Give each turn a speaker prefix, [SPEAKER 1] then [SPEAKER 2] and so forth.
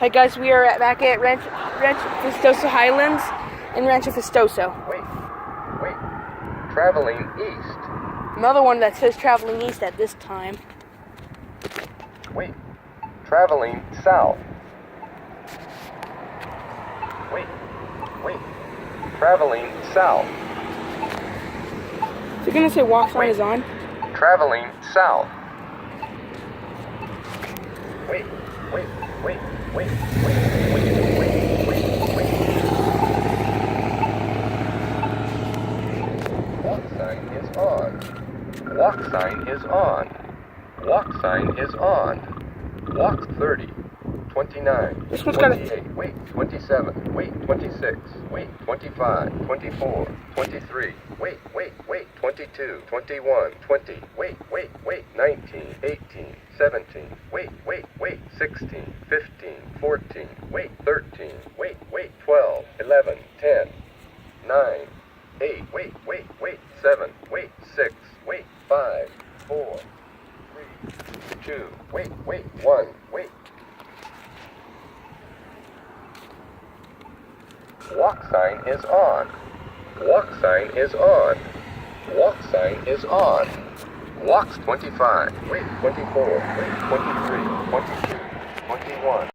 [SPEAKER 1] Hi guys, we are back at Rancho Visitosos Highlands in Rancho Vistoso.
[SPEAKER 2] Wait. Traveling east.
[SPEAKER 1] Another one that says traveling east at this time.
[SPEAKER 2] Wait. Traveling south. Wait. Traveling south.
[SPEAKER 1] Is it gonna say walk sign is on?
[SPEAKER 2] Traveling south. Wait. Walk sign is on. Walk sign is on. Walk sign is on. Walk 30. 29.
[SPEAKER 1] This one's got a
[SPEAKER 2] 28. Wait. 27. Wait. 26. Wait. 25. 24. 23. Wait. 22. 21. 20. Wait. 19. 18. 17. Wait. 16. 15. 14. Wait. 13. Wait. 12. 11. 10. 9. 8. Wait. 7. Wait. 6. Wait. 5. 4. 3. 2. Wait. 1. Wait. Walk sign is on. Walk sign is on. Walk sign is on. Walks 25. Wait. 24. Wait. 23. 22. 21.